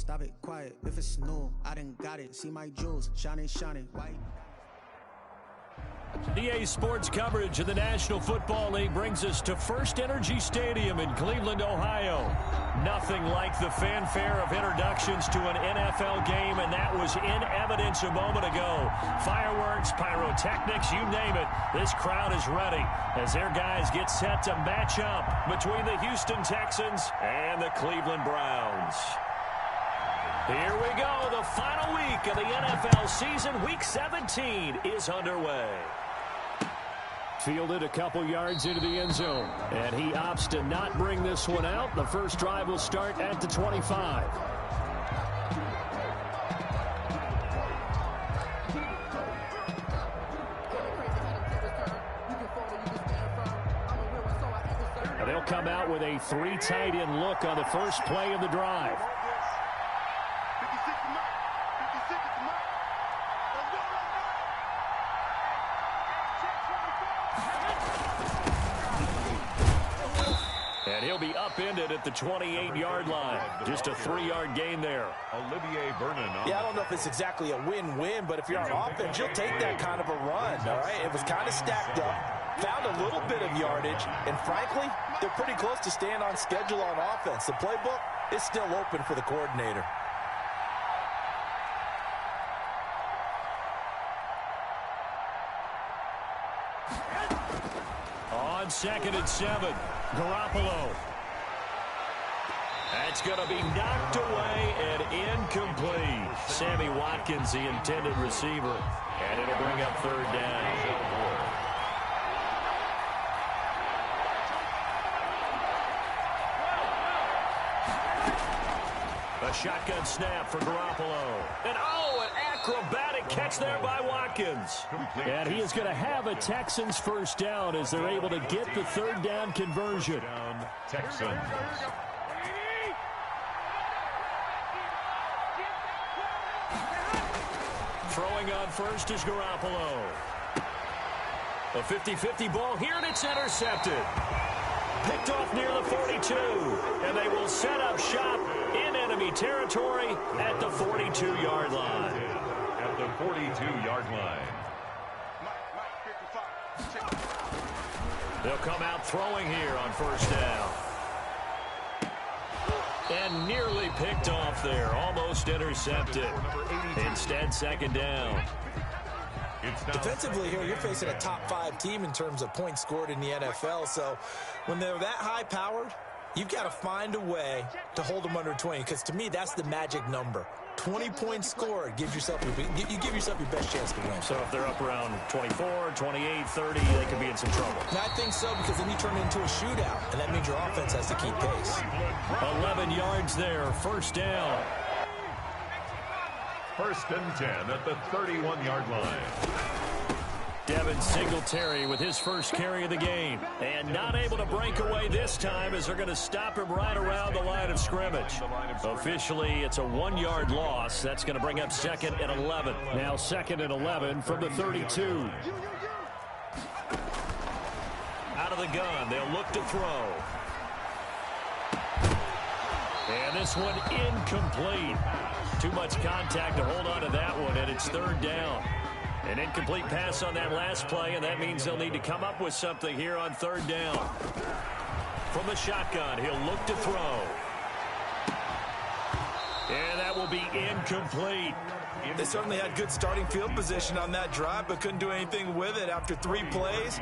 Stop it, quiet. If it's new, I done got it. See my jewels, shining, white. EA Sports coverage of the National Football League brings us to First Energy Stadium in Cleveland, Ohio. Nothing like the fanfare of introductions to an NFL game, and that was in evidence a moment ago. Fireworks, pyrotechnics, you name it. This crowd is ready as their guys get set to match up between the Houston Texans and the Cleveland Browns. Here we go. The final week of the NFL season. Week 17 is underway. Fielded a couple yards into the end zone, and he opts to not bring this one out. The first drive will start at the 25. And they'll come out with a three tight end look on the first play of the drive. And he'll be upended at the 28-yard line. Just a 3-yard gain there. Olivier Vernon. Yeah, I don't know if it's exactly a win-win, but if you're on offense, you'll take that kind of a run, all right? It was kind of stacked up, found a little bit of yardage, and frankly, they're pretty close to staying on schedule on offense. The playbook is still open for the coordinator. On 2nd and 7, Garoppolo. That's going to be knocked away and incomplete. Sammy Watkins, the intended receiver. And it'll bring up 3rd down. A shotgun snap for Garoppolo. And an acrobatic catch there by Watkins. And he is going to have a Texans first down as they're able to get the 3rd down conversion. Texans. Throwing on first is Garoppolo. A 50-50 ball here, and it's intercepted. Picked off near the 42, and they will set up shop in enemy territory at the 42-yard line. At the 42-yard line. They'll come out throwing here on first down. And nearly picked off there, almost intercepted. Instead, 2nd down. Defensively here, you're facing a top 5 team in terms of points scored in the NFL. So when they're that high-powered, you've got to find a way to hold them under 20. Because to me, that's the magic number. 20 points scored gives yourself you give yourself your best chance to win. So if they're up around 24, 28, 30, they could be in some trouble. And I think so, because then you turn it into a shootout, and that means your offense has to keep pace. 11 yards there, 1st down. 1st and 10 at the 31-yard line. Devin Singletary with his first carry of the game. And not able to break away this time as they're going to stop him right around the line of scrimmage. Officially, it's a 1-yard loss. That's going to bring up 2nd and 11. Now 2nd and 11 from the 32. Out of the gun, they'll look to throw. And this one incomplete. Too much contact to hold on to that one, and it's 3rd down. An incomplete pass on that last play, and that means they'll need to come up with something here on 3rd down. From the shotgun, he'll look to throw. And that will be incomplete. They certainly had good starting field position on that drive, but couldn't do anything with it after 3 plays.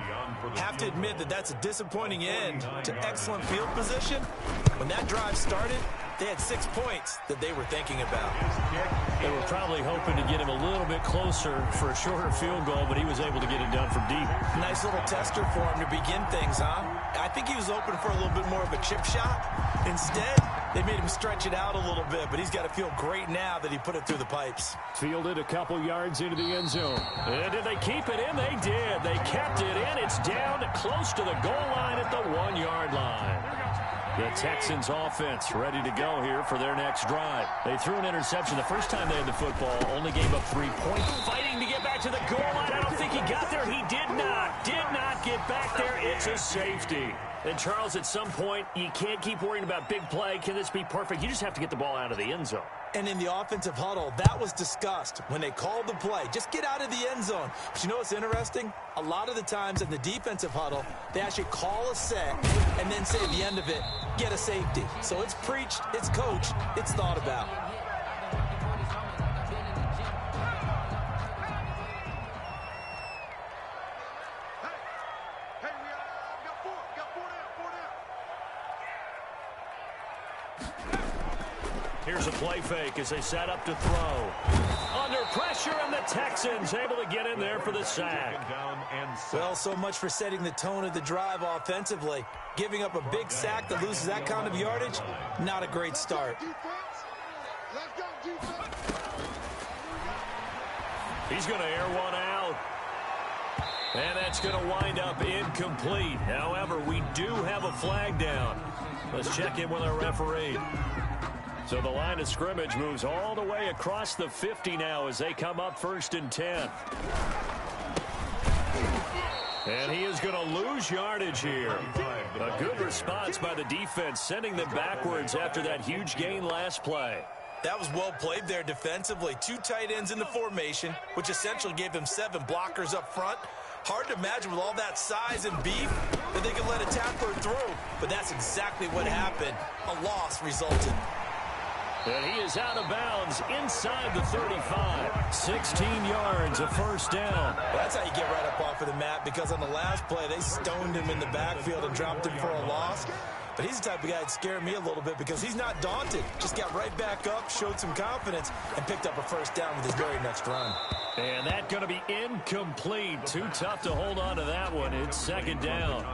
Have to admit that that's a disappointing end to excellent field position. When that drive started, they had 6 points that they were thinking about. They were probably hoping to get him a little bit closer for a shorter field goal, but he was able to get it done from deep. Nice little tester for him to begin things, huh? I think he was open for a little bit more of a chip shot. Instead, they made him stretch it out a little bit, but he's got to feel great now that he put it through the pipes. Fielded a couple yards into the end zone. And did they keep it in? They did. They kept it in. It's down close to the goal line at the 1-yard line. The Texans offense ready to go here for their next drive. They threw an interception the first time they had the football, only gave up 3 points. Fighting to get back to the goal line. I don't think he got there? He did not. Did not get back there. It's a safety. And, Charles, at some point, you can't keep worrying about big play. Can this be perfect? You just have to get the ball out of the end zone. And in the offensive huddle, that was discussed when they called the play. Just get out of the end zone. But you know what's interesting? A lot of the times in the defensive huddle, they actually call a set and then say at the end of it, get a safety. So it's preached, it's coached, it's thought about. Here's a play fake as they set up to throw. Under pressure, and the Texans able to get in there for the sack. Well, so much for setting the tone of the drive offensively. Giving up a big sack that loses that kind of yardage, not a great start. He's going to air one out. And that's going to wind up incomplete. However, we do have a flag down. Let's check in with our referee. So the line of scrimmage moves all the way across the 50 now as they come up 1st and 10. And he is going to lose yardage here. A good response by the defense, sending them backwards after that huge gain last play. That was well played there defensively. 2 tight ends in the formation, which essentially gave them 7 blockers up front. Hard to imagine with all that size and beef that they could let a tackler through. But that's exactly what happened. A loss resulted. And he is out of bounds inside the 35. 16 yards, a first down. Well, that's how you get right up off of the mat, because on the last play, they stoned him in the backfield and dropped him for a loss. But he's the type of guy that scared me a little bit because he's not daunted. Just got right back up, showed some confidence, and picked up a first down with his very next run. And that's going to be incomplete. Too tough to hold on to that one. It's 2nd down.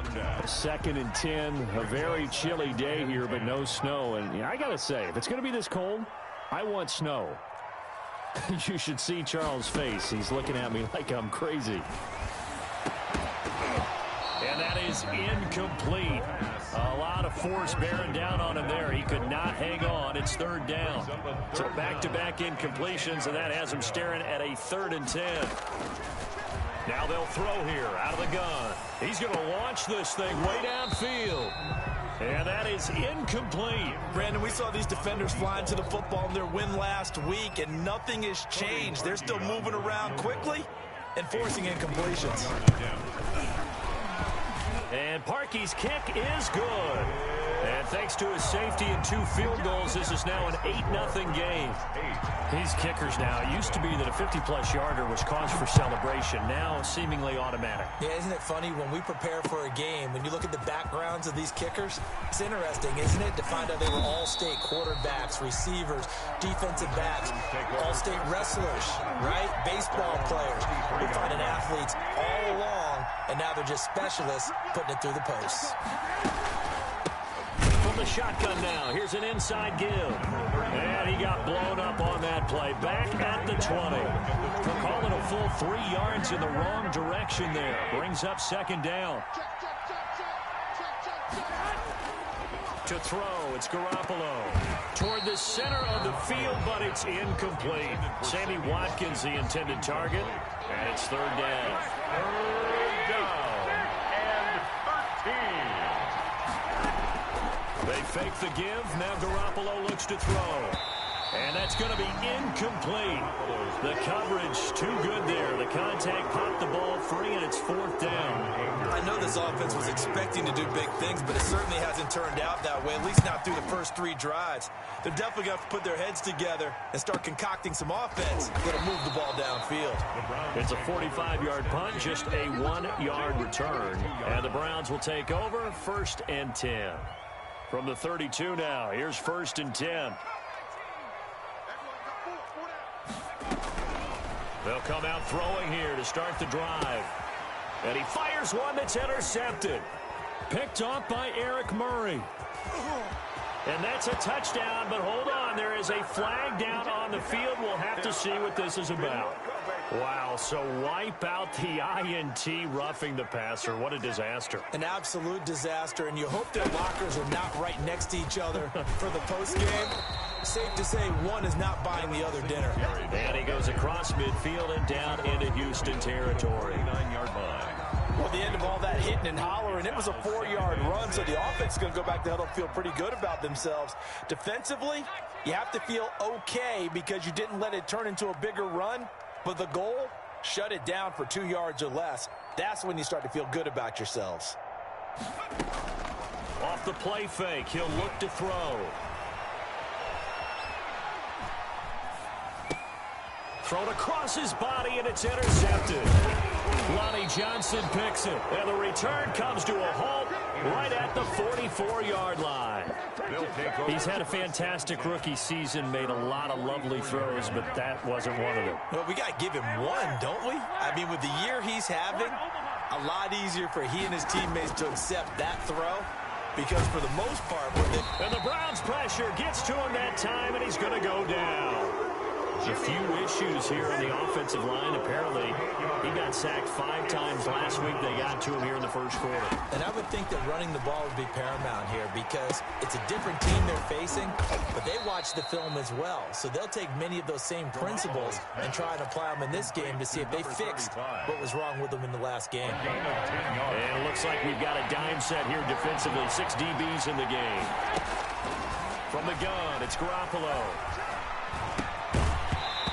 2nd and 10. A very chilly day here, but no snow. And I got to say, if it's going to be this cold, I want snow. You should see Charles' face. He's looking at me like I'm crazy. And that is incomplete. A lot of force bearing down on him there. He could not hang on. It's 3rd down. So back-to-back incompletions, and that has him staring at a 3rd and 10. Now they'll throw here out of the gun. He's going to launch this thing way downfield. And that is incomplete. Brandon, we saw these defenders flying to the football in their win last week, and nothing has changed. They're still moving around quickly and forcing incompletions. And Parkey's kick is good. And thanks to his safety and 2 field goals, this is now an 8-0 game. These kickers now, it used to be that a 50-plus yarder was cause for celebration. Now seemingly automatic. Yeah, isn't it funny when we prepare for a game, when you look at the backgrounds of these kickers, it's interesting, isn't it, to find out they were all-state quarterbacks, receivers, defensive backs, all-state wrestlers, right? Baseball players. We're finding athletes all along, and now they're just specialists putting it through the posts. From the shotgun now, here's an inside give. And he got blown up on that play. Back at the 20. For calling a full 3 yards in the wrong direction there. Brings up 2nd down. To throw, it's Garoppolo. Toward the center of the field, but it's incomplete. Sammy Watkins, the intended target. And it's 3rd down. 3rd down and 13. They fake the give. Now Garoppolo looks to throw. And that's going to be incomplete. The coverage too good there. The contact popped the ball free, and it's 4th down. I know this offense was expecting to do big things, but it certainly hasn't turned out that way, at least not through the first 3 drives. They're definitely going to have to put their heads together and start concocting some offense that'll move the ball downfield. It's a 45-yard punt, just a 1-yard return. And the Browns will take over 1st and 10. From the 32 now, here's 1st and 10. They'll come out throwing here to start the drive. And he fires one that's intercepted. Picked off by Eric Murray. And that's a touchdown, but hold on. There is a flag down on the field. We'll have to see what this is about. Wow, so wipe out the INT, roughing the passer. What a disaster. An absolute disaster, and you hope their lockers are not right next to each other for the postgame. safe to say one is not buying the other dinner. And he goes across midfield and down into Houston territory. 9-yard line. Well, at the end of all that hitting and hollering, it was a 4-yard run, so the offense is going to go back to huddle, feel pretty good about themselves. Defensively, you have to feel okay because you didn't let it turn into a bigger run, but the goal, shut it down for 2 yards or less. That's when you start to feel good about yourselves. Off the play fake, he'll look to throw. Thrown across his body, and it's intercepted. Lonnie Johnson picks it, and the return comes to a halt right at the 44-yard line. He's had a fantastic rookie season, made a lot of lovely throws, but that wasn't one of them. Well, we got to give him one, don't we? I mean, with the year he's having, a lot easier for he and his teammates to accept that throw, because for the most part, and the Browns' pressure gets to him that time, and he's going to go down. A few issues here on the offensive line. Apparently, he got sacked 5 times last week. They got to him here in the first quarter. And I would think that running the ball would be paramount here because it's a different team they're facing, but they watch the film as well. So they'll take many of those same principles and try and apply them in this game to see if they fixed what was wrong with them in the last game. And it looks like we've got a dime set here defensively. 6 DBs in the game. From the gun, it's Garoppolo.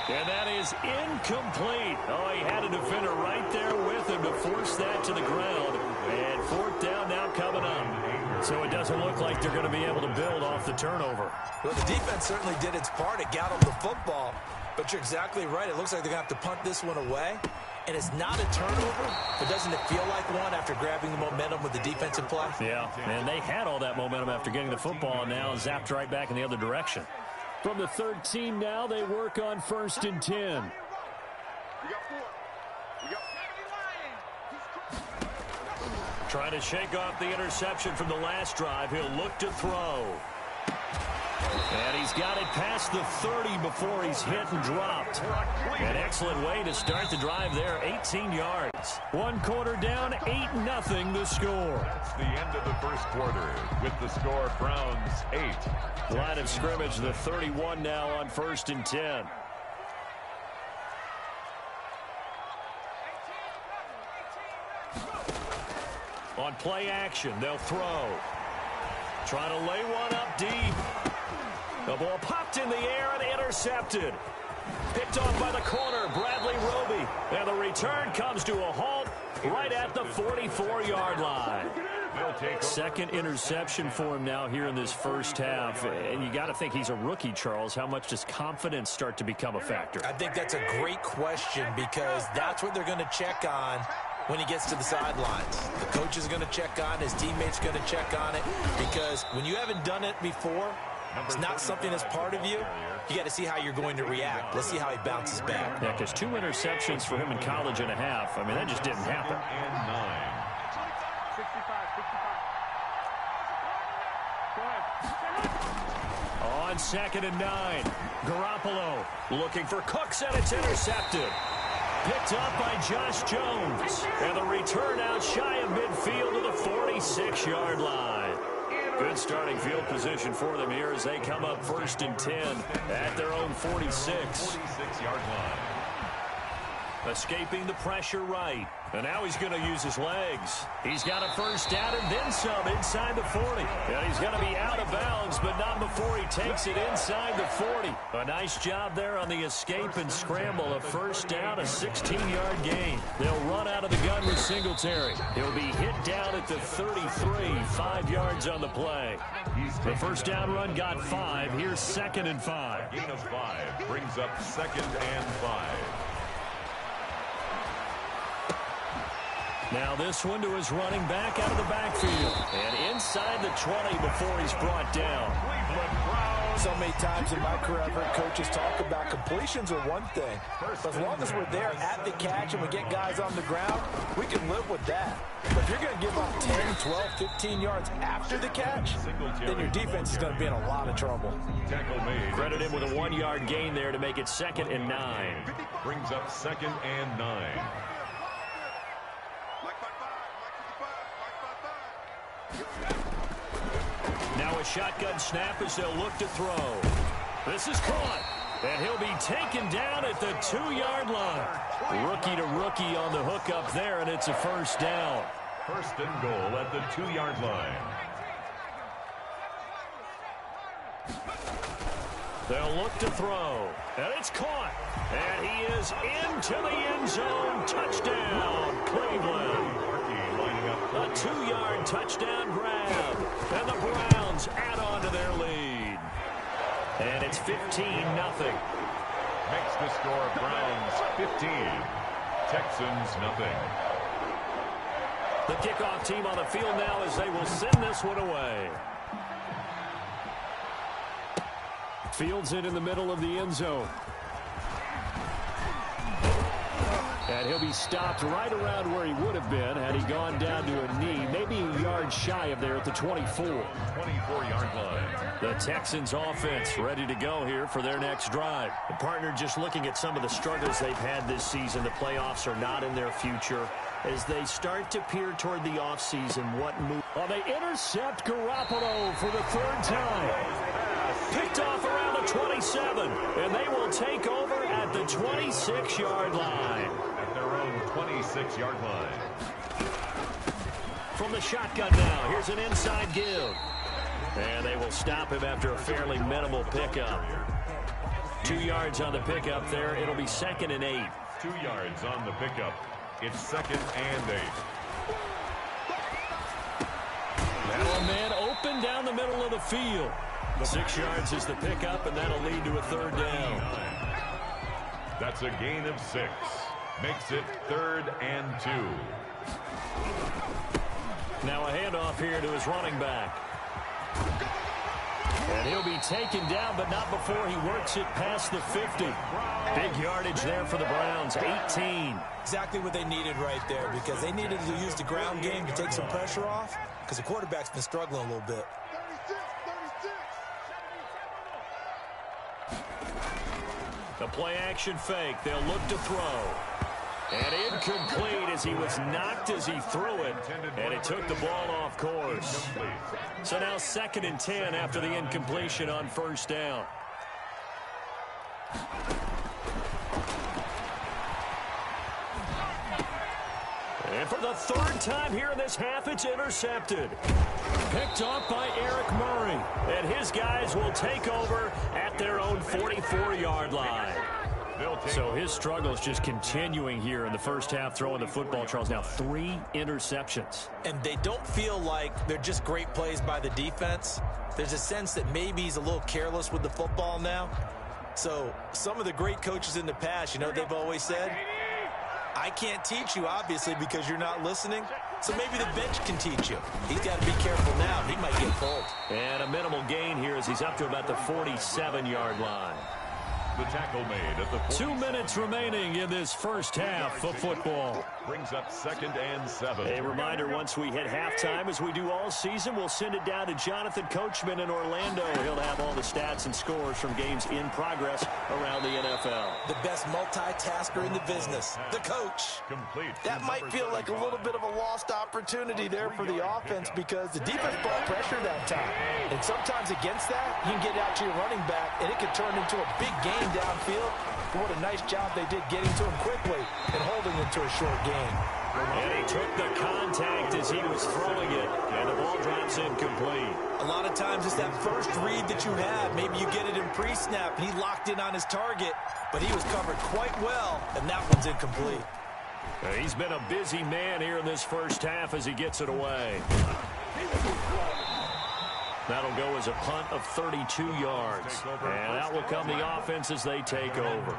And that is incomplete. Oh, he had a defender right there with him to force that to the ground. And 4th down now coming up. So it doesn't look like they're going to be able to build off the turnover. Well, the defense certainly did its part. It got them the football. But you're exactly right. It looks like they're going to have to punt this one away. And it's not a turnover, but doesn't it feel like one after grabbing the momentum with the defensive play? Yeah, and they had all that momentum after getting the football and now zapped right back in the other direction. From the 13 now, they work on 1st and 10. Trying to shake off the interception from the last drive. He'll look to throw. And he's got it past the 30 before he's hit and dropped. An excellent way to start the drive there, 18 yards. 1 quarter down, 8-0 the score. That's the end of the first quarter with the score Browns 8. Line of scrimmage, the 31 now on 1st and 10. On play action, they'll throw. Trying to lay one up deep. The ball popped in the air and intercepted. Picked off by the corner, Bradley Roby. And the return comes to a halt right at the 44-yard line. Second interception for him now here in this first half. And you got to think he's a rookie, Charles. How much does confidence start to become a factor? I think that's a great question because that's what they're going to check on when he gets to the sidelines. The coach is going to check on, his teammates going to check on it, because when you haven't done it before, it's not something that's part of you. You got to see how you're going to react. Let's see how he bounces back. Yeah, because 2 interceptions for him in college and a half. I mean, that just didn't happen. On 2nd and 9, Garoppolo looking for Cooks, and it's intercepted. Picked up by Josh Jones. And the return out shy of midfield to the 46-yard line. Good starting field position for them here as they come up 1st and 10 at their own 46. 46-yard line. Escaping the pressure right. And now he's going to use his legs. He's got a first down and then some inside the 40. And he's going to be out of bounds, but not before he takes it inside the 40. A nice job there on the escape and scramble. A first down, a 16-yard gain. They'll run out of the gun with Singletary. He'll be hit down at the 33, 5 yards on the play. The first down run got 5. Here's 2nd and 5. Gain of 5 brings up 2nd and 5. Now this one to his running back out of the backfield. And inside the 20 before he's brought down. So many times in my career, I've heard coaches talk about completions are one thing. But as long as we're there at the catch and we get guys on the ground, we can live with that. But if you're going to give up 10, 12, 15 yards after the catch, then your defense is going to be in a lot of trouble. Credit him with a 1-yard gain there to make it 2nd and 9. Brings up 2nd and 9. Now a shotgun snap as they'll look to throw. This is caught. And he'll be taken down at the 2-yard line. Rookie to rookie on the hook up there, and it's a first down. First and goal at the 2-yard line. They'll look to throw. And it's caught. And he is into the end zone. Touchdown, Cleveland. A 2-yard touchdown grab. And the Browns add on to their lead. And it's 15-0. Makes the score Browns 15. Texans nothing. The kickoff team on the field now as they will send this one away. Fields it in the middle of the end zone. And he'll be stopped right around where he would have been had he gone down to a knee, maybe a yard shy of there at the 24. 24-yard line. The Texans offense ready to go here for their next drive. The partner, just looking at some of the struggles they've had this season, the playoffs are not in their future. As they start to peer toward the offseason, what move? Oh, they intercept Garoppolo for the 3rd time. Picked off around the 27, and they will take over at the 26-yard line. At their own 26-yard line. From the shotgun now, here's an inside give. And they will stop him after a fairly minimal pickup. 2 yards on the pickup there. It'll be 2nd and 8. 2 yards on the pickup. It's 2nd and 8. Now a man open down the middle of the field. 6 yards is the pickup, and that'll lead to a 3rd down. That's a gain of 6. Makes it 3rd and 2. Now a handoff here to his running back. And he'll be taken down, but not before he works it past the 50. Big yardage there for the Browns, 18. Exactly what they needed right there, because they needed to use the ground game to take some pressure off, because the quarterback's been struggling a little bit. The play-action fake. They'll look to throw. And incomplete as he was knocked as he threw it. And it took the ball off course. So now 2nd and 10 after the incompletion on 1st down. And for the 3rd time here in this half, it's intercepted. Picked off by Eric Murray. And his guys will take over at their own 44-yard line. So his struggles just continuing here in the first half, throwing the football, Charles. Now 3 interceptions. And they don't feel like they're just great plays by the defense. There's a sense that maybe he's a little careless with the football now. So some of the great coaches in the past, you know, they've always said, I can't teach you, obviously, because you're not listening. So maybe the bench can teach you. He's got to be careful now. He might get pulled. And a minimal gain here as he's up to about the 47-yard line. The tackle made at the 2 minutes remaining in this first half of football. Brings up 2nd and 7. A reminder, once we hit halftime, as we do all season, we'll send it down to Jonathan Coachman in Orlando. He'll have all the stats and scores from games in progress around the NFL. The best multitasker in the business, the coach. Complete. That might feel like a little bit of a lost opportunity there for the offense, because the defense brought pressure that time. And sometimes against that, you can get out to your running back, and it can turn into a big game downfield. But what a nice job they did getting to him quickly and holding him to a short gain. And he took the contact as he was throwing it, and the ball drops incomplete. A lot of times it's that first read that you have. Maybe you get it in pre-snap, and he locked in on his target, but he was covered quite well, and that one's incomplete. He's been a busy man here in this first half as he gets it away. That'll go as a punt of 32 yards. And out will come the offense as they take over.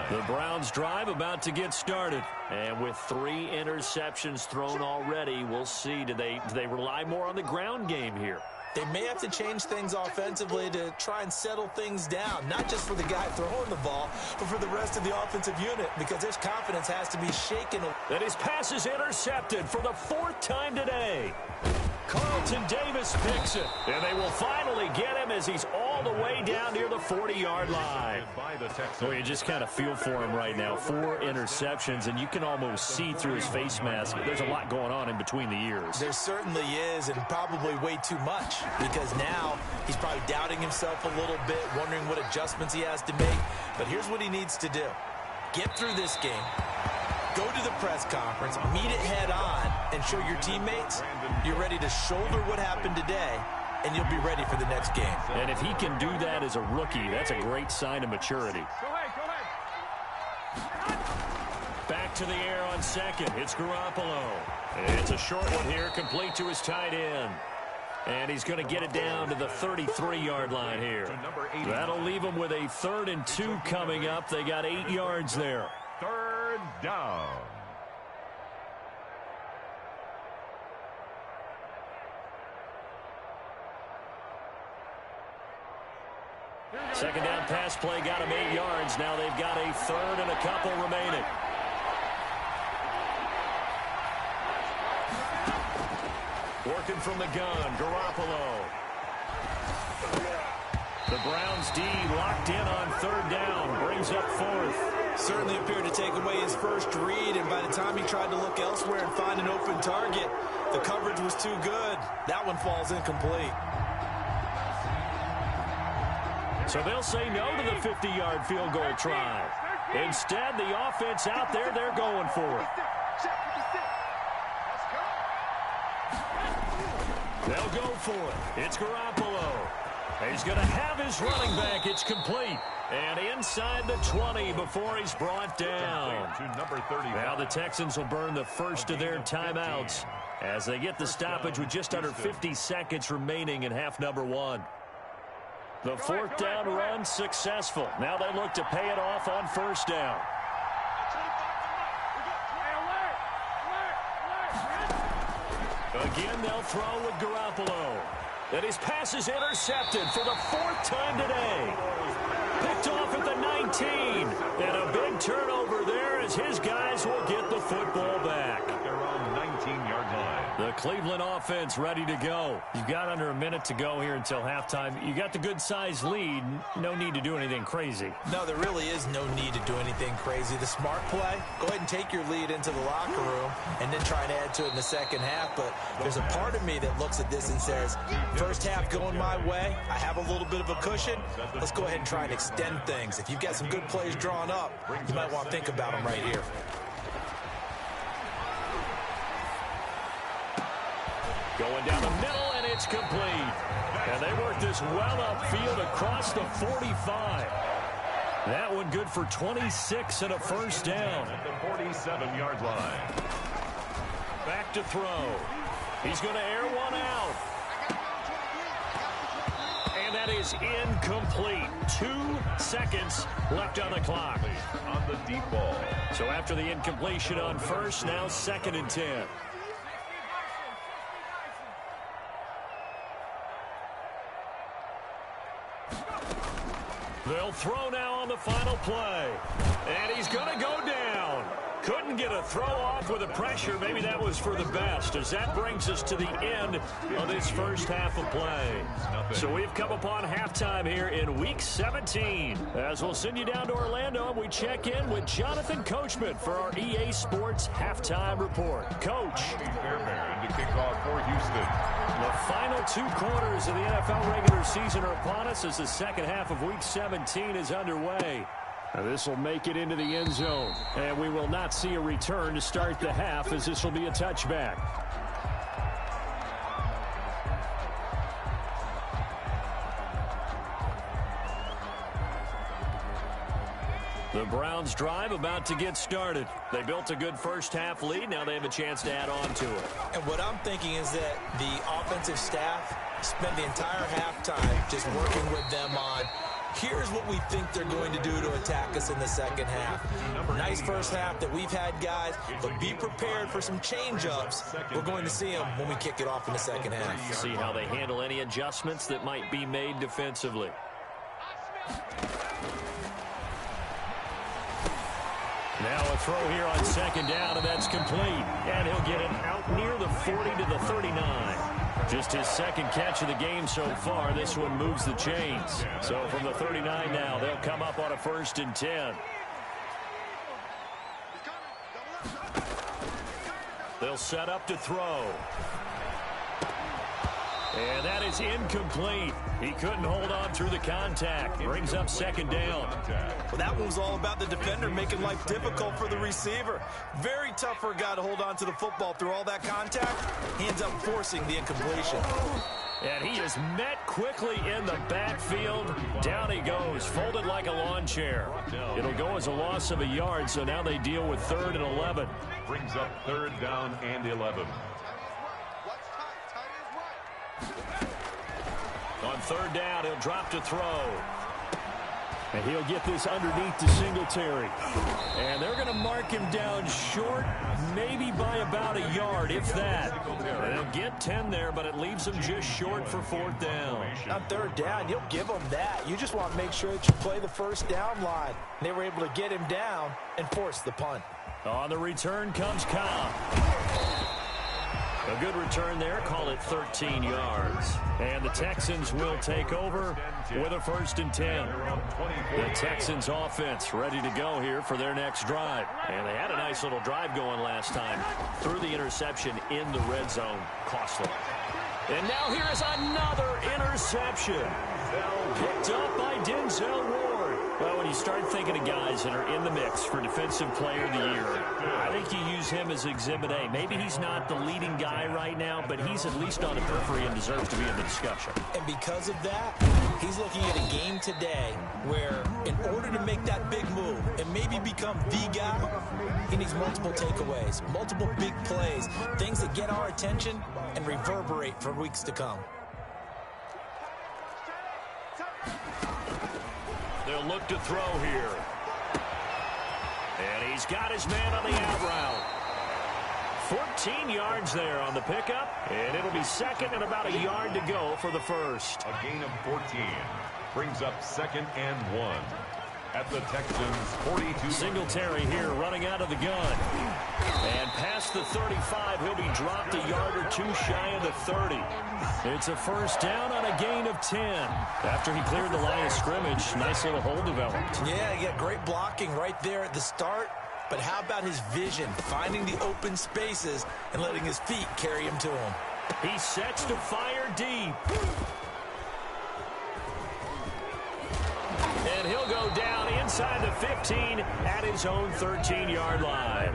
The Browns drive about to get started. And with 3 interceptions thrown already, we'll see. Do they rely more on the ground game here? They may have to change things offensively to try and settle things down, not just for the guy throwing the ball, but for the rest of the offensive unit, because his confidence has to be shaken. And his pass is intercepted for the 4th time today. Carlton Davis picks it, and they will finally get him as as he's all the way down near the 40-yard line. Well, you just kind of feel for him right now. 4 interceptions, and you can almost see through his face mask. There's a lot going on in between the ears. There certainly is, and probably way too much, because now he's probably doubting himself a little bit, wondering what adjustments he has to make. But here's what he needs to do. Get through this game, go to the press conference, meet it head on, and show your teammates you're ready to shoulder what happened today, and you'll be ready for the next game. And if he can do that as a rookie, that's a great sign of maturity. Back to the air on second. It's Garoppolo. It's a short one here, complete to his tight end. And he's going to get it down to the 33-yard line here. That'll leave him with a 3rd and 2 coming up. They got 8 yards there. 3rd down. Second down pass play got him 8 yards. Now they've got a 3rd and a couple remaining. Working from the gun, Garoppolo. The Browns D locked in on 3rd down, brings up 4th. Certainly appeared to take away his first read, and by the time he tried to look elsewhere and find an open target, the coverage was too good. That one falls incomplete. So they'll say no to the 50-yard field goal try. Instead, the offense out there, they're going for it. They'll go for it. It's Garoppolo. He's going to have his running back. It's complete. And inside the 20 before he's brought down. Now the Texans will burn the first of their timeouts as they get the stoppage with just under 50 seconds remaining in half number 1. The 4th down run successful. Now they look to pay it off on 1st down. Again, they'll throw with Garoppolo. And his pass is intercepted for the 4th time today. Picked off at the 19. And a big turnover there as his guys will get the football back. They're on 19-yard line. The Cleveland offense ready to go. You've got under a minute to go here until halftime. You got the good-sized lead. No need to do anything crazy. No, there really is no need to do anything crazy. The smart play, go ahead and take your lead into the locker room and then try and add to it in the second half. But there's a part of me that looks at this and says, first half going my way, I have a little bit of a cushion. Let's go ahead and try and extend things. If you've got some good plays drawn up, you might want to think about them right here. Going down the middle, and it's complete. And they work this well upfield across the 45. That one good for 26 and a first down. At the 47-yard line. Back to throw. He's going to air one out. And that is incomplete. 2 seconds left on the clock. On the deep ball. So after the incompletion on 1st, now 2nd and 10. They'll throw now on the final play. And he's going to go down. Couldn't get a throw off with the pressure. Maybe that was for the best, as that brings us to the end of this first half of play. So we've come upon halftime here in Week 17. As we'll send you down to Orlando, and we check in with Jonathan Coachman for our EA Sports Halftime Report. Coach. Fairbairn to kick off for Houston. The final 2 quarters of the NFL regular season are upon us as the second half of Week 17 is underway. Now this will make it into the end zone, and we will not see a return to start the half, as this will be a touchback. The Browns drive about to get started. They built a good first half lead. Now they have a chance to add on to it. And what I'm thinking is that the offensive staff spent the entire halftime just working with them on, here's what we think they're going to do to attack us in the second half. Nice first half that we've had, guys, but be prepared for some change-ups. We're going to see them when we kick it off in the second half. See how they handle any adjustments that might be made defensively. Now a throw here on second down, and that's complete. And he'll get it out near the 40 to the 39. Just his second catch of the game so far. This one moves the chains. So from the 39 now, they'll come up on a 1st and 10. They'll set up to throw. And that is incomplete. He couldn't hold on through the contact. Brings up 2nd down. Well, that one was all about the defender making life difficult for the receiver. Very tough for a guy to hold on to the football through all that contact. He ends up forcing the incompletion. And he is met quickly in the backfield. Down he goes, folded like a lawn chair. It'll go as a loss of a yard, so now they deal with 3rd and 11. Brings up 3rd down and 11. On 3rd down, he'll drop to throw. And he'll get this underneath to Singletary. And they're going to mark him down short, maybe by about a yard, if that. And they'll get 10 there, but it leaves them just short for 4th down. On 3rd down, you'll give them that. You just want to make sure that you play the 1st down line. They were able to get him down and force the punt. On the return comes Cobb. A good return there, call it 13 yards. And the Texans will take over with a 1st and 10. The Texans offense ready to go here for their next drive. And they had a nice little drive going last time. Threw the interception in the red zone. Costly. And now here is another interception. Picked up by Denzel Ward. Well, when you start thinking of guys that are in the mix for Defensive Player of the Year, I think you use him as Exhibit A. Maybe he's not the leading guy right now, but he's at least on the periphery and deserves to be in the discussion. And because of that, he's looking at a game today where in order to make that big move and maybe become the guy, he needs multiple takeaways, multiple big plays, things that get our attention and reverberate for weeks to come. They'll look to throw here. And he's got his man on the out route. 14 yards there on the pickup. And it'll be 2nd and about a yard to go for the 1st. A gain of 14. Brings up 2nd and 1. At the Texans' 42. Singletary here running out of the gun. And past the 35, he'll be dropped a yard or two shy of the 30. It's a 1st down on a gain of 10. After he cleared the line of scrimmage, nice little hole developed. Yeah, he got great blocking right there at the start. But how about his vision, finding the open spaces and letting his feet carry him to him? He sets to fire deep. And he'll go down inside the 15 at his own 13-yard line.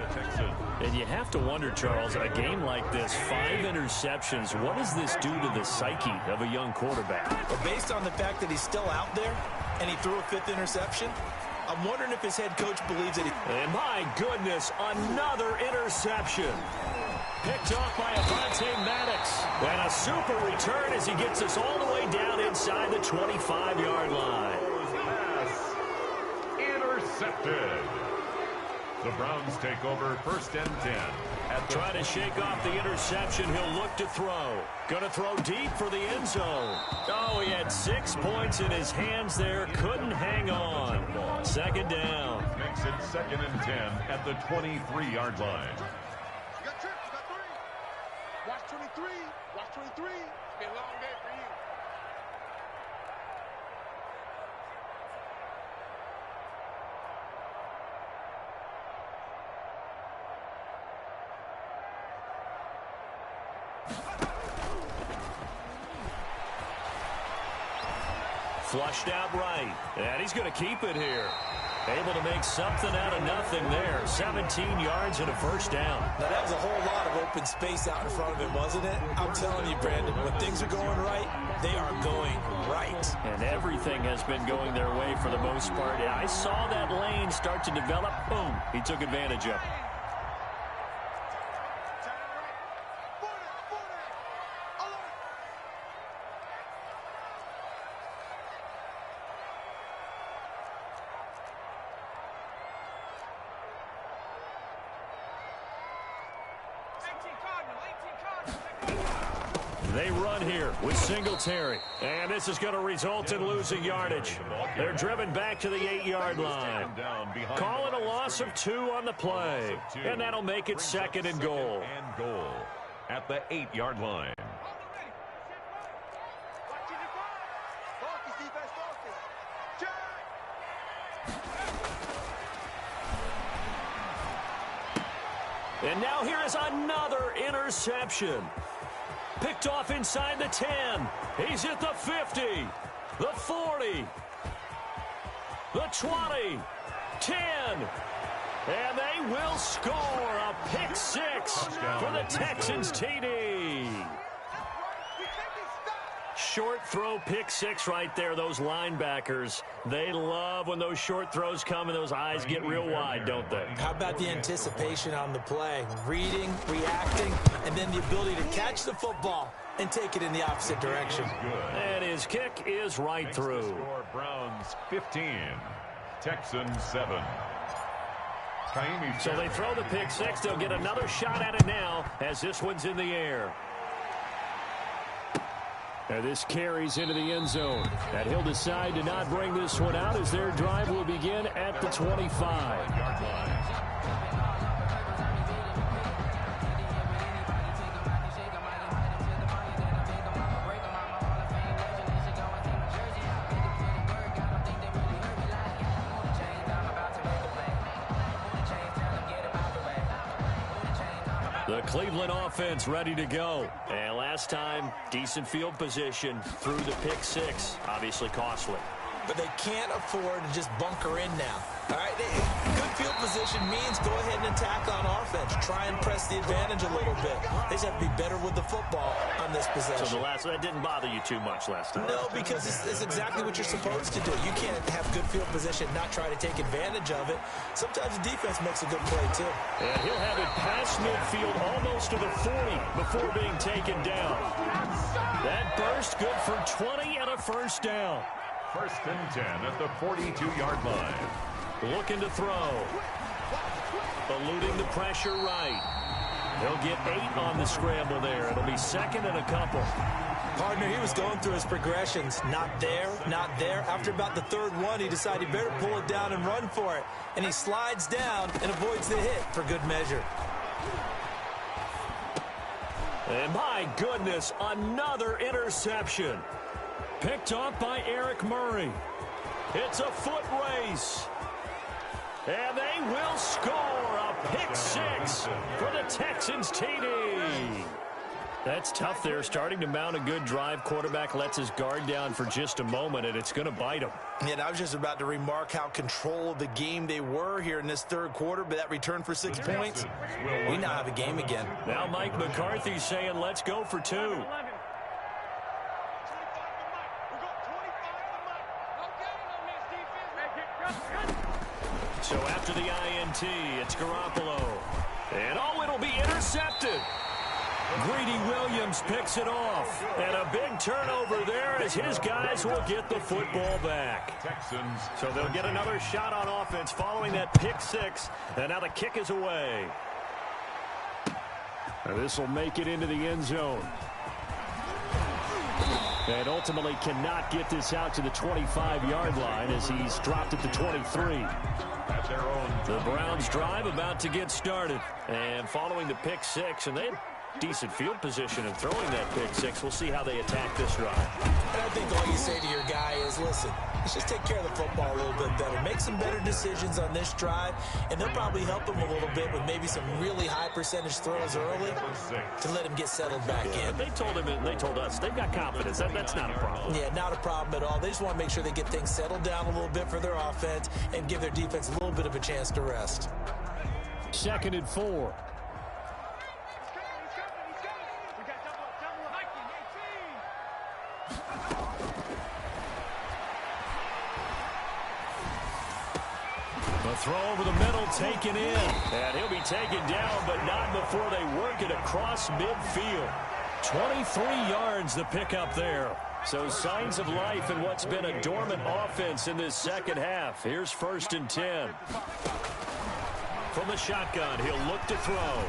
And you have to wonder, Charles, a game like this, 5 interceptions, what does this do to the psyche of a young quarterback? Well, based on the fact that he's still out there and he threw a 5th interception, I'm wondering if his head coach believes that he... And my goodness, another interception. Picked off by Avonte Maddox. And a super return as he gets us all the way down inside the 25-yard line. Intercepted. The Browns take over 1st and 10. Trying to shake off the interception. He'll look to throw. Going to throw deep for the end zone. Oh, he had 6 points in his hands there. Couldn't hang on. 2nd down. Makes it 2nd and 10 at the 23-yard line. You got trips. You got 3. Watch 23. Watch 23. It's been a long day for you. Flushed out right. And he's going to keep it here. Able to make something out of nothing there. 17 yards and a 1st down. Now, that was a whole lot of open space out in front of him, wasn't it? I'm telling you, Brandon, when things are going right, they are going right. And everything has been going their way for the most part. I saw that lane start to develop. Boom. He took advantage of it. They run here with Singletary. And this is going to result in losing yardage. They're driven back to the 8-yard line. Calling a loss of 2 on the play. And that'll make it 2nd and goal. At the 8-yard line. Defense focus. Check. And now here is another interception. Picked off inside the 10. He's at the 50, the 40, the 20, 10. And they will score a pick six for the Texans TD. Short throw pick six right there. Those linebackers, they love when those short throws come and those eyes get real wide, don't they? How about the anticipation on the play? Reading, reacting, and then the ability to catch the football and take it in the opposite direction. And his kick is right through. Browns 15, Texans 7. So they throw the pick six. They'll get another shot at it now as this one's in the air. And this carries into the end zone. And he'll decide to not bring this one out as their drive will begin at the 25-yard line. The Cleveland offense ready to go. And last time, decent field position through the pick six. Obviously costly. But they can't afford to just bunker in now. All right, good field position means go ahead and attack on offense. Try and press the advantage a little bit. They just have to be better with the football on this possession. So that didn't bother you too much last time? No, because it's exactly what you're supposed to do. You can't have good field position and not try to take advantage of it. Sometimes the defense makes a good play, too. And he'll have it past midfield almost to the 40 before being taken down. That burst good for 20 and a first down. First and 10 at the 42-yard line. Looking to throw. Eluding the pressure right. He'll get 8 on the scramble there. It'll be second and a couple. Partner, he was going through his progressions. Not there, not there. After about the third one, he decided he better pull it down and run for it. And he slides down and avoids the hit for good measure. And my goodness, another interception. Picked off by Eric Murray. It's a foot race. And they will score a pick six for the Texans TD. That's tough there, starting to mount a good drive. Quarterback lets his guard down for just a moment, and it's going to bite him. Yeah, I was just about to remark how control of the game they were here in this third quarter, but that return for 6 points, we now have a game again. Now Mike McCarthy's saying, let's go for 2. So after the INT, it's Garoppolo. And it'll be intercepted. Greedy Williams picks it off. And a big turnover there as his guys will get the football back. Texans. So they'll get another shot on offense following that pick six. And now the kick is away. This will make it into the end zone. And ultimately cannot get this out to the 25-yard line as he's dropped at the 23. The Browns drive about to get started. And following the pick six, and they had decent field position in throwing that pick six. We'll see how they attack this drive. And I think all you say to your guy is, listen, let's just take care of the football a little bit better. Make some better decisions on this drive, and they'll probably help him a little bit with maybe some really high percentage throws early to let him get settled back in. They told him, and they told us, they've got confidence. That's not a problem. Yeah, not a problem at all. They just want to make sure they get things settled down a little bit for their offense and give their defense a little bit of a chance to rest. 2nd and 4. The throw over the middle taken in. And he'll be taken down, but not before they work it across midfield. 23 yards the pickup there. So signs of life in what's been a dormant offense in this second half. Here's 1st and 10. From the shotgun, he'll look to throw.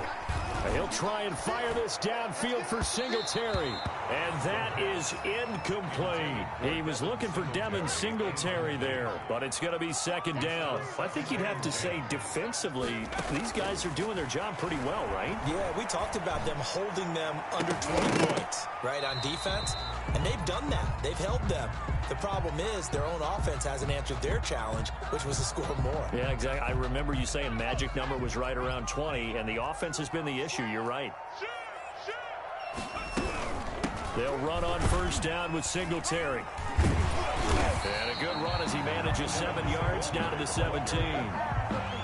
He'll try and fire this downfield for Singletary. And that is incomplete. He was looking for Devin Singletary there, but it's going to be 2nd down. I think you'd have to say defensively, these guys are doing their job pretty well, right? Yeah, we talked about them holding them under 20 points, right, on defense. And they've done that. They've held them. The problem is their own offense hasn't answered their challenge, which was to score more. Yeah, exactly. I remember you saying magic number was right around 20, and the offense has been the issue. You're right. They'll run on first down with Singletary. And a good run as he manages 7 yards down to the 17.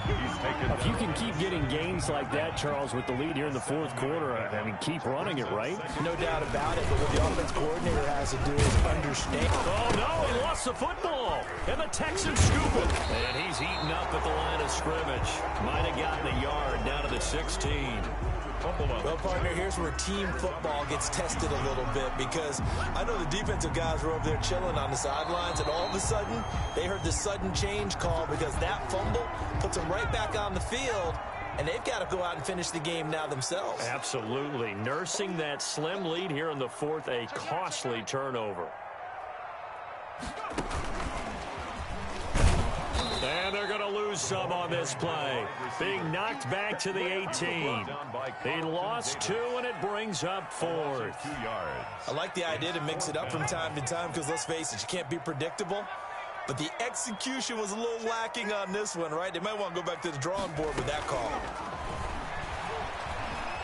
If you can keep getting gains like that, Charles, with the lead here in the fourth quarter, I mean, keep running it, right? No doubt about it, but what the offense coordinator has to do is understand. Oh, no, he lost the football. And the Texans scoop it. And he's eaten up at the line of scrimmage. Might have gotten a yard down to the 16. Well, partner, here's where team football gets tested a little bit, because I know the defensive guys were over there chilling on the sidelines, and all of a sudden, they heard the sudden change call because that fumble puts them right back on the field, and they've got to go out and finish the game now themselves. Absolutely. Nursing that slim lead here in the fourth, a costly turnover. And they're going to lose some on this play. Being knocked back to the 18. He lost 2, and it brings up 4th. I like the idea to mix it up from time to time because, let's face it, you can't be predictable. But the execution was a little lacking on this one, right? They might want to go back to the drawing board with that call.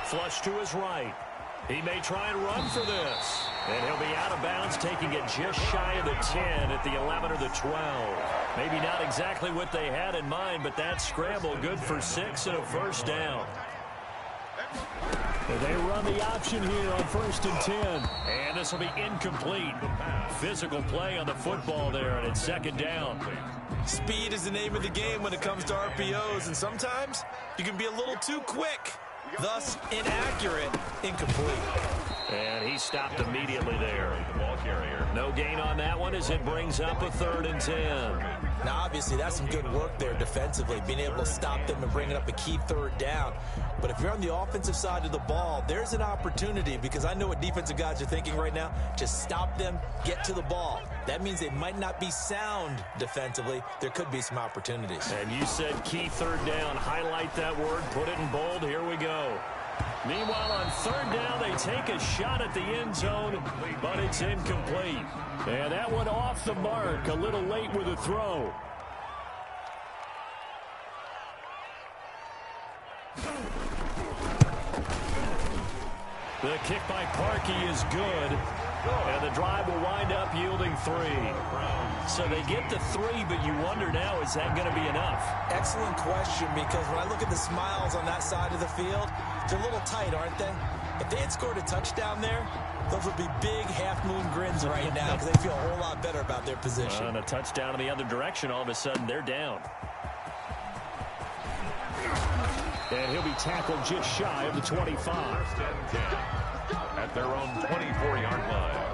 Flush to his right. He may try and run for this. And he'll be out of bounds, taking it just shy of the 10 at the 11 or the 12. Maybe not exactly what they had in mind, but that scramble good for 6 and a first down. They run the option here on 1st and 10. And this will be incomplete. Physical play on the football there, and it's 2nd down. Speed is the name of the game when it comes to RPOs, and sometimes you can be a little too quick. Thus, inaccurate, incomplete. And he stopped immediately there. No gain on that one as it brings up a 3rd and 10. Now, obviously, that's some good work there defensively, being able to stop them and bringing up a key 3rd down. But if you're on the offensive side of the ball, there's an opportunity, because I know what defensive guys are thinking right now. Just stop them, get to the ball. That means they might not be sound defensively. There could be some opportunities. And you said key 3rd down. Highlight that word. Put it in bold. Here we go. Meanwhile, on 3rd down, they take a shot at the end zone, but it's incomplete. And that one off the mark, a little late with a throw. The kick by Parkey is good, and the drive will wind up yielding 3. So they get the 3, but you wonder now, is that going to be enough? Excellent question, because when I look at the smiles on that side of the field, they're a little tight, aren't they? If they had scored a touchdown there, those would be big half-moon grins right now because they feel a whole lot better about their position. And a touchdown in the other direction, all of a sudden they're down. And he'll be tackled just shy of the 25. At their own 24-yard line.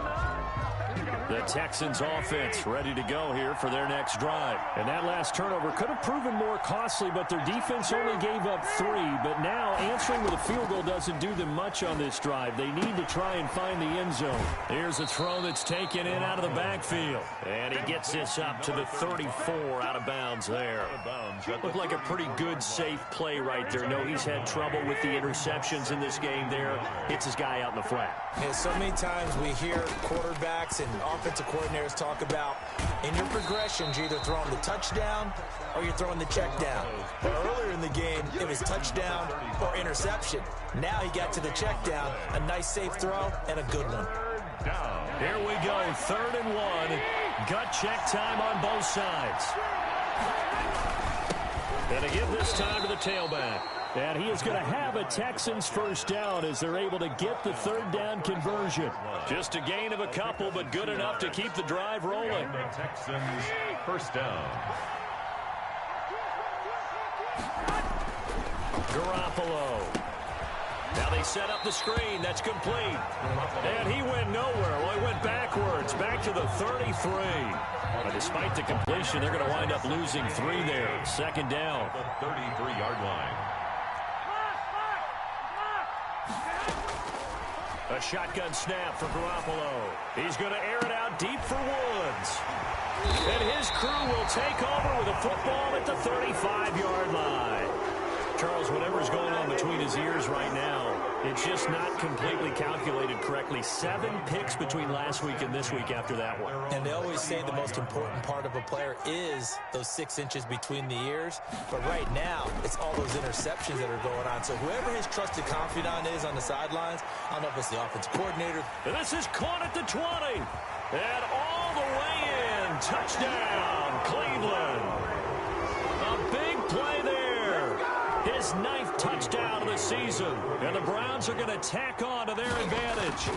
The Texans offense ready to go here for their next drive. And that last turnover could have proven more costly, but their defense only gave up 3. But now answering with a field goal doesn't do them much on this drive. They need to try and find the end zone. Here's a throw that's taken in out of the backfield. And he gets this up to the 34 out of bounds there. Looked like a pretty good, safe play right there. No, he's had trouble with the interceptions in this game there. Hits his guy out in the flat. Yeah, so many times we hear quarterbacks and offensive coordinators talk about in your progressions, you're either throwing the touchdown or you're throwing the check down. But earlier in the game, it was touchdown or interception. Now he got to the check down, a nice safe throw, and a good one. Here we go, 3rd and 1. Gut check time on both sides. Gonna give this time to the tailback. And he is going to have a Texans first down as they're able to get the 3rd down conversion. Just a gain of a couple, but good enough to keep the drive rolling. Texans first down. Garoppolo. Now they set up the screen. That's complete. And he went nowhere. Well, he went backwards, back to the 33. But despite the completion, they're going to wind up losing 3 there. 2nd down. The 33-yard line. A shotgun snap for Garoppolo. He's going to air it out deep for Woods. And his crew will take over with a football at the 35-yard line. Charles, whatever's going on between his ears right now, it's just not completely calculated correctly. 7 picks between last week and this week after that one. And they always say the most important part of a player is those 6 inches between the ears. But right now, it's all those interceptions that are going on. So whoever his trusted confidant is on the sidelines, I don't know if it's the offensive coordinator. And this is caught at the 20. And all the way in. Touchdown, Cleveland. A big play there. His 9th touchdown of the season. And the Browns are going to tack on to their advantage.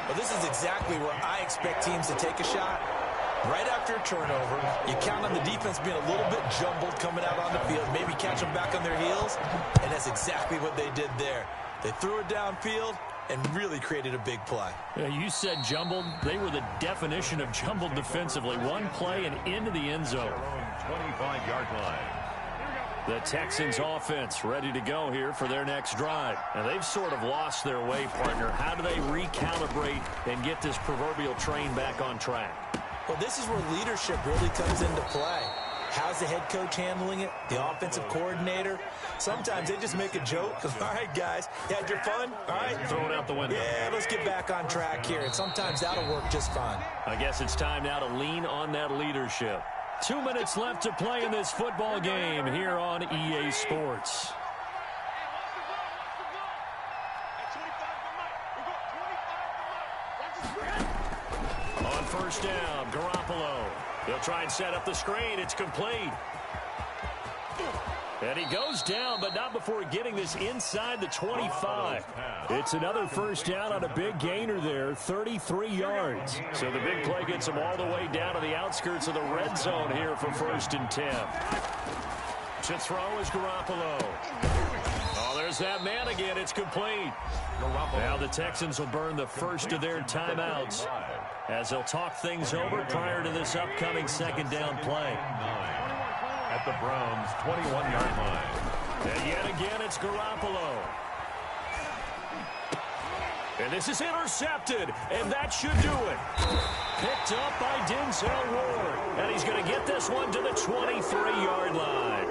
Well, this is exactly where I expect teams to take a shot. Right after a turnover, you count on the defense being a little bit jumbled coming out on the field, maybe catch them back on their heels, and that's exactly what they did there. They threw it downfield and really created a big play. Yeah, you said jumbled. They were the definition of jumbled defensively. One play and into the end zone. 25-yard line. The Texans offense ready to go here for their next drive. And they've sort of lost their way, partner. How do they recalibrate and get this proverbial train back on track? Well, this is where leadership really comes into play. How's the head coach handling it? The offensive coordinator? Sometimes they just make a joke. All right, guys, you had your fun? All right. Throw it out the window. Yeah, let's get back on track here. And sometimes that'll work just fine. I guess it's time now to lean on that leadership. 2 minutes left to play in this football game here on EA Sports. On first down, Garoppolo. They'll try and set up the screen. It's complete. And he goes down, but not before getting this inside the 25. It's another first down on a big gainer there, 33 yards. So the big play gets him all the way down to the outskirts of the red zone here for 1st and 10. To throw is Garoppolo. Oh, there's that man again. It's complete. Now the Texans will burn the first of their timeouts as they'll talk things over prior to this upcoming 2nd down play. At the Browns' 21-yard line. And yet again, it's Garoppolo. And this is intercepted, and that should do it. Picked up by Denzel Ward. And he's going to get this one to the 23-yard line.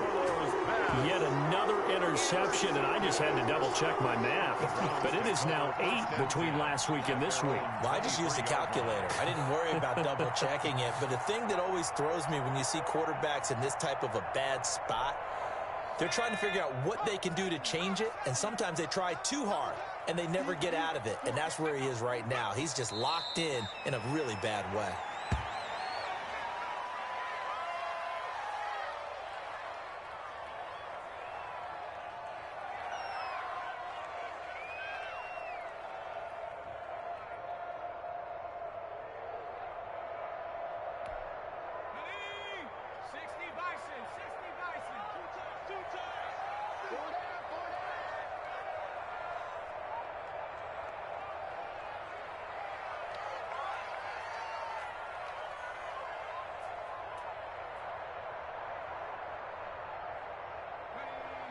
Yet another interception, and I just had to double-check my math. But it is now 8 between last week and this week. Well, I just used a calculator. I didn't worry about double-checking it. But the thing that always throws me when you see quarterbacks in this type of a bad spot, they're trying to figure out what they can do to change it, and sometimes they try too hard, and they never get out of it. And that's where he is right now. He's just locked in a really bad way.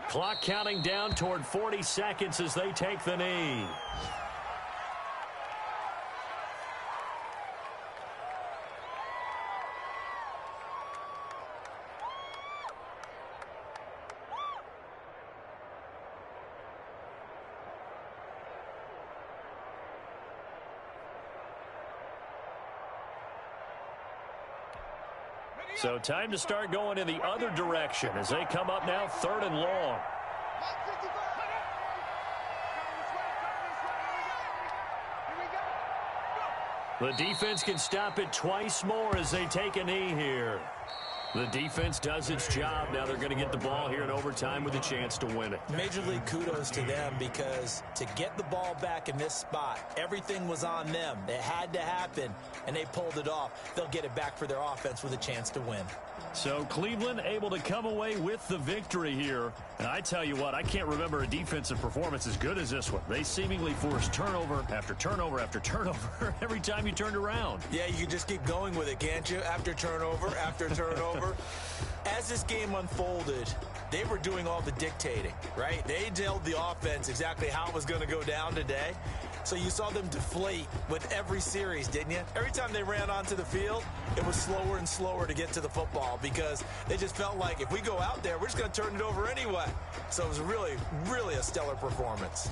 Clock counting down toward 40 seconds as they take the knee. So time to start going in the other direction as they come up now 3rd and long. The defense can stop it twice more as they take a knee here. The defense does its job. Now they're going to get the ball here in overtime with a chance to win it. Major League kudos to them because to get the ball back in this spot, everything was on them. It had to happen, and they pulled it off. They'll get it back for their offense with a chance to win. So Cleveland able to come away with the victory here. And I tell you what, I can't remember a defensive performance as good as this one. They seemingly forced turnover after turnover after turnover every time you turned around. Yeah, you can just keep going with it, can't you? After turnover, after turnover. As this game unfolded, they were doing all the dictating, right? They told the offense exactly how it was going to go down today. So you saw them deflate with every series, didn't you? Every time they ran onto the field, it was slower and slower to get to the football because they just felt like if we go out there, we're just going to turn it over anyway. So it was really, really a stellar performance.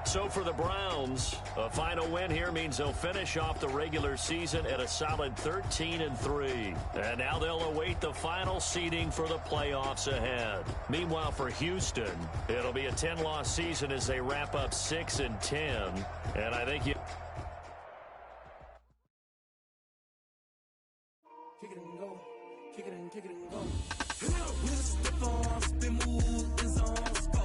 So for the Browns, a final win here means they'll finish off the regular season at a solid 13-3. And now they'll await the final seeding for the playoffs ahead. Meanwhile, for Houston, it'll be a 10-loss season as they wrap up 6-10. And I think you... Kick it and go. Kick it and go. With stiff arms, spin move, and zone,